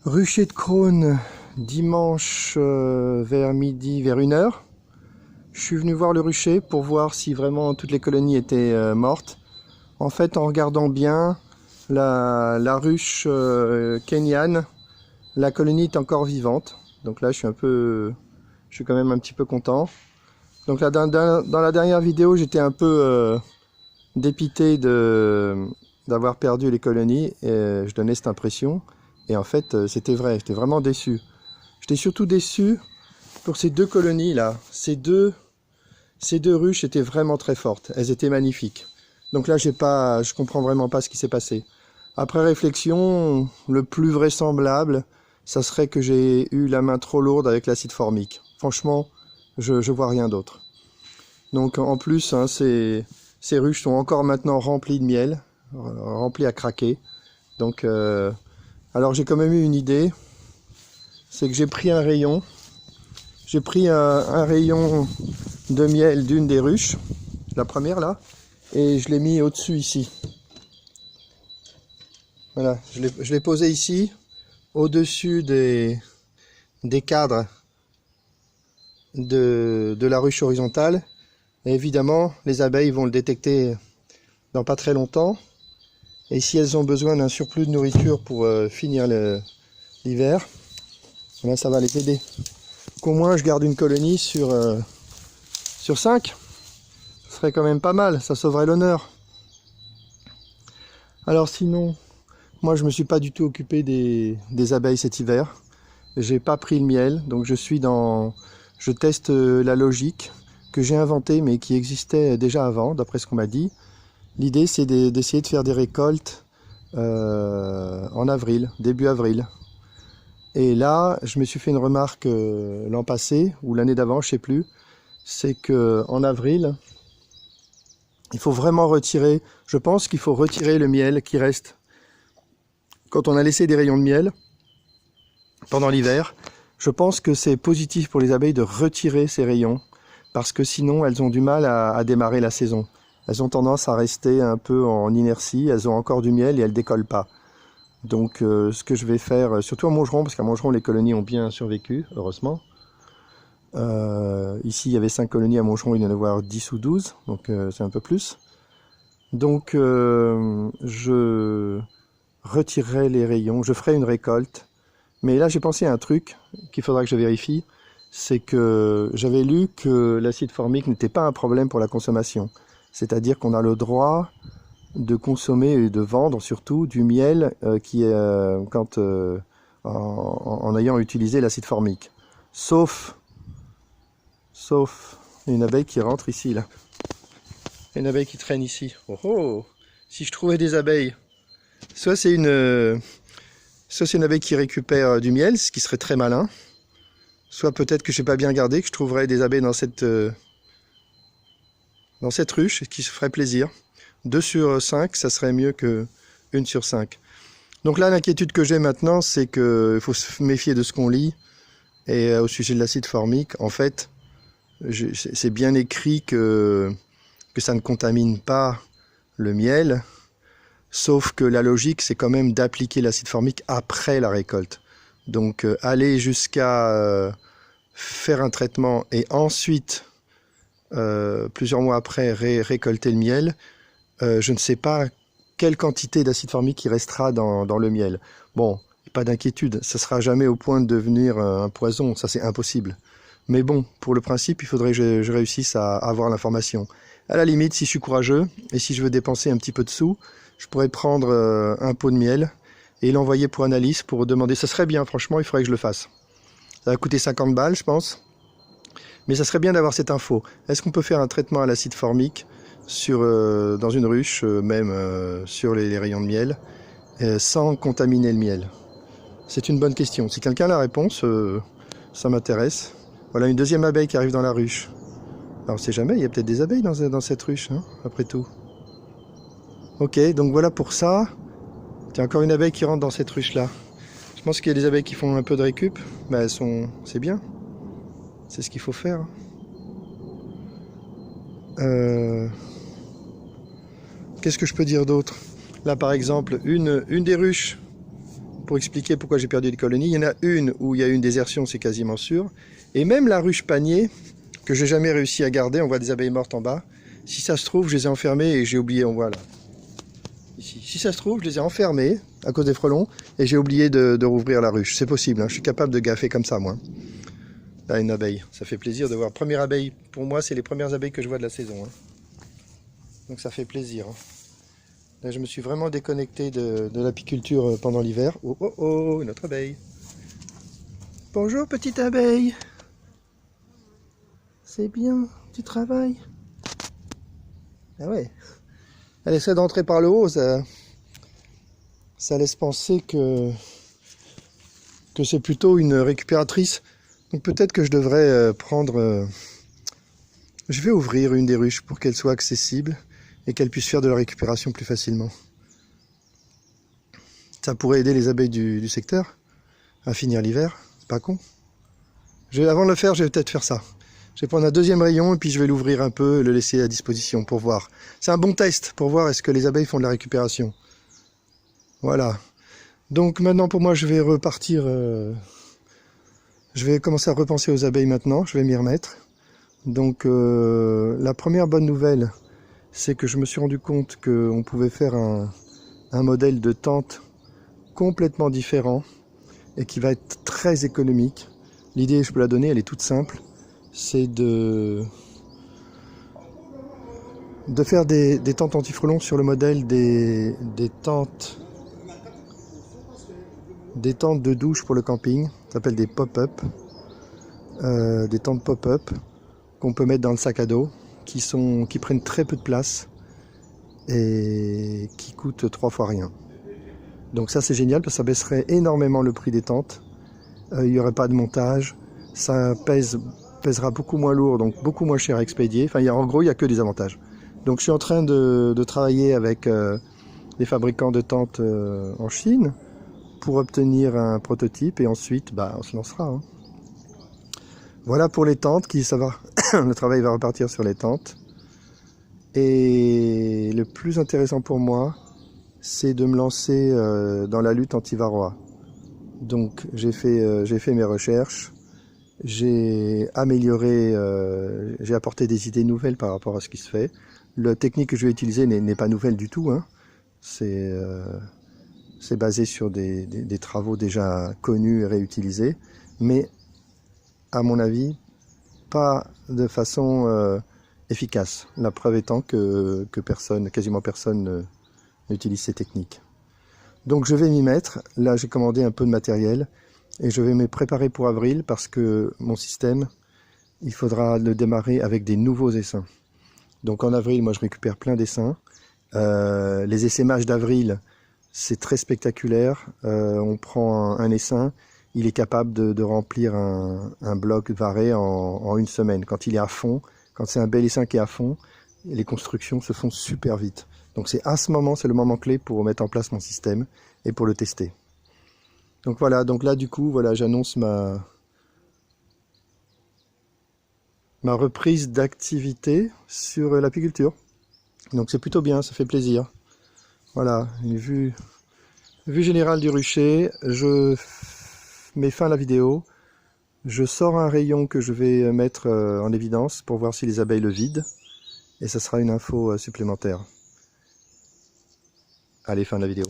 Rucher de Crosne dimanche vers midi, vers 1 h. Je suis venu voir le rucher pour voir si vraiment toutes les colonies étaient mortes. En fait, en regardant bien la ruche kenyane, la colonie est encore vivante. Donc là, je suis quand même un petit peu content. Donc là, dans la dernière vidéo, j'étais un peu dépité d'avoir perdu les colonies et je donnais cette impression. Et en fait, c'était vrai, j'étais vraiment déçu. J'étais surtout déçu pour ces deux colonies là. Ces deux ruches étaient vraiment très fortes. Elles étaient magnifiques. Donc là, je comprends vraiment pas ce qui s'est passé. Après réflexion, le plus vraisemblable, ça serait que j'ai eu la main trop lourde avec l'acide formique. Franchement, je vois rien d'autre. Donc en plus, hein, ces ruches sont encore maintenant remplies de miel, remplies à craquer. Donc alors j'ai quand même eu une idée, c'est que j'ai pris un rayon. J'ai pris un rayon de miel d'une des ruches, la première là, et je l'ai mis au-dessus ici. Voilà, je l'ai posé ici, au-dessus des cadres de la ruche horizontale. Et évidemment, les abeilles vont le détecter dans pas très longtemps. Et si elles ont besoin d'un surplus de nourriture pour finir l'hiver, là ça va les aider. Qu'au moins je garde une colonie sur 5. Ce serait quand même pas mal, ça sauverait l'honneur. Alors sinon, moi je me suis pas du tout occupé des abeilles cet hiver. J'ai pas pris le miel, donc je teste la logique que j'ai inventée mais qui existait déjà avant, d'après ce qu'on m'a dit. L'idée c'est d'essayer de faire des récoltes en avril, début avril. Et là, je me suis fait une remarque l'an passé, ou l'année d'avant, je sais plus, c'est qu'en avril, il faut vraiment retirer, je pense qu'il faut retirer le miel qui reste. Quand on a laissé des rayons de miel pendant l'hiver, je pense que c'est positif pour les abeilles de retirer ces rayons, parce que sinon elles ont du mal à démarrer la saison. Elles ont tendance à rester un peu en inertie, elles ont encore du miel et elles décollent pas. Donc ce que je vais faire, surtout à Montgeron, parce qu'à Montgeron les colonies ont bien survécu, heureusement. Ici il y avait 5 colonies, à Montgeron il y en a avoir 10 ou 12, donc c'est un peu plus. Donc je retirerai les rayons, je ferai une récolte. Mais là j'ai pensé à un truc qu'il faudra que je vérifie, c'est que j'avais lu que l'acide formique n'était pas un problème pour la consommation. C'est-à-dire qu'on a le droit de consommer et de vendre surtout du miel qui est en ayant utilisé l'acide formique. Sauf une abeille qui rentre ici là. Une abeille qui traîne ici. Oh oh! Si je trouvais des abeilles, soit c'est une abeille qui récupère du miel, ce qui serait très malin. Soit peut-être que je n'ai pas bien gardé, que je trouverais des abeilles dans cette ruche, ce qui se ferait plaisir. 2 sur 5, ça serait mieux que 1 sur 5. Donc là, l'inquiétude que j'ai maintenant, c'est qu'il faut se méfier de ce qu'on lit. Et au sujet de l'acide formique, en fait, c'est bien écrit que ça ne contamine pas le miel, sauf que la logique, c'est quand même d'appliquer l'acide formique après la récolte. Donc aller jusqu'à faire un traitement et ensuite, plusieurs mois après, récolter le miel, je ne sais pas quelle quantité d'acide formique il restera dans le miel. Bon, pas d'inquiétude, ça ne sera jamais au point de devenir un poison, ça c'est impossible. Mais bon, pour le principe, il faudrait que je réussisse à avoir l'information. À la limite, si je suis courageux, et si je veux dépenser un petit peu de sous, je pourrais prendre un pot de miel et l'envoyer pour analyse, pour demander. Ça serait bien, franchement, il faudrait que je le fasse. Ça va coûter 50 balles, je pense. Mais ça serait bien d'avoir cette info. Est-ce qu'on peut faire un traitement à l'acide formique dans une ruche, même sur les rayons de miel, sans contaminer le miel? C'est une bonne question. Si quelqu'un a la réponse, ça m'intéresse. Voilà une deuxième abeille qui arrive dans la ruche. Alors, on ne sait jamais, il y a peut-être des abeilles dans cette ruche, hein, après tout. Ok, donc voilà pour ça. Il y a encore une abeille qui rentre dans cette ruche-là. Je pense qu'il y a des abeilles qui font un peu de récup. Ben, c'est bien. C'est ce qu'il faut faire. Qu'est-ce que je peux dire d'autre? Là, par exemple, une des ruches pour expliquer pourquoi j'ai perdu des colonies. Il y en a une où il y a eu une désertion, c'est quasiment sûr. Et même la ruche panier, que j'ai jamais réussi à garder, on voit des abeilles mortes en bas. Si ça se trouve, je les ai enfermées et j'ai oublié, on voit là. Ici. Si ça se trouve, je les ai enfermées à cause des frelons et j'ai oublié de rouvrir la ruche. C'est possible, hein, je suis capable de gaffer comme ça, moi. Là, une abeille. Ça fait plaisir de voir. Première abeille, pour moi, c'est les premières abeilles que je vois de la saison. Hein. Donc ça fait plaisir. Hein. Là, je me suis vraiment déconnecté de l'apiculture pendant l'hiver. Oh, oh, oh, une autre abeille. Bonjour, petite abeille. C'est bien, tu travailles. Ah ouais. Elle essaie d'entrer par le haut, ça laisse penser que c'est plutôt une récupératrice. Donc peut-être que je devrais je vais ouvrir une des ruches pour qu'elle soit accessible et qu'elle puisse faire de la récupération plus facilement. Ça pourrait aider les abeilles du secteur à finir l'hiver, c'est pas con. Avant de le faire, je vais peut-être faire ça. Je vais prendre un deuxième rayon et puis je vais l'ouvrir un peu et le laisser à disposition pour voir. C'est un bon test pour voir est-ce que les abeilles font de la récupération. Voilà. Donc maintenant pour moi je vais repartir, je vais commencer à repenser aux abeilles maintenant, je vais m'y remettre. Donc la première bonne nouvelle, c'est que je me suis rendu compte qu'on pouvait faire un modèle de tente complètement différent et qui va être très économique. L'idée, je peux la donner, elle est toute simple, c'est de faire des tentes anti-frelons sur le modèle des tentes de douche pour le camping, ça s'appelle des pop-up, des tentes pop-up qu'on peut mettre dans le sac à dos, qui prennent très peu de place et qui coûtent 3 fois rien. Donc ça c'est génial parce que ça baisserait énormément le prix des tentes, il n'y aurait pas de montage, ça pèsera beaucoup moins lourd, donc beaucoup moins cher à expédier, enfin en gros il n'y a que des avantages. Donc je suis en train de travailler avec des fabricants de tentes en Chine pour obtenir un prototype et ensuite on se lancera. Hein. Voilà pour les tentes, ça va. Le travail va repartir sur les tentes. Et le plus intéressant pour moi, c'est de me lancer dans la lutte anti-varroa. Donc j'ai fait mes recherches, j'ai amélioré, j'ai apporté des idées nouvelles par rapport à ce qui se fait. La technique que je vais utiliser n'est pas nouvelle du tout, hein. C'est basé sur des travaux déjà connus et réutilisés, mais à mon avis, pas de façon efficace. La preuve étant que quasiment personne n'utilise ces techniques. Donc je vais m'y mettre. Là, j'ai commandé un peu de matériel et je vais me préparer pour avril parce que mon système, il faudra le démarrer avec des nouveaux essaims. Donc en avril, moi, je récupère plein d'essaims. Les essaimages d'avril, c'est très spectaculaire. On prend un essaim. Il est capable de remplir un bloc varé en une semaine. Quand il est à fond, quand c'est un bel essaim qui est à fond, les constructions se font super vite. Donc c'est le moment clé pour mettre en place mon système et pour le tester. Donc voilà, donc là du coup, voilà, j'annonce ma reprise d'activité sur l'apiculture. Donc c'est plutôt bien, ça fait plaisir. Voilà, une vue générale du rucher. Je mets fin à la vidéo. Je sors un rayon que je vais mettre en évidence pour voir si les abeilles le vident. Et ça sera une info supplémentaire. Allez, fin de la vidéo.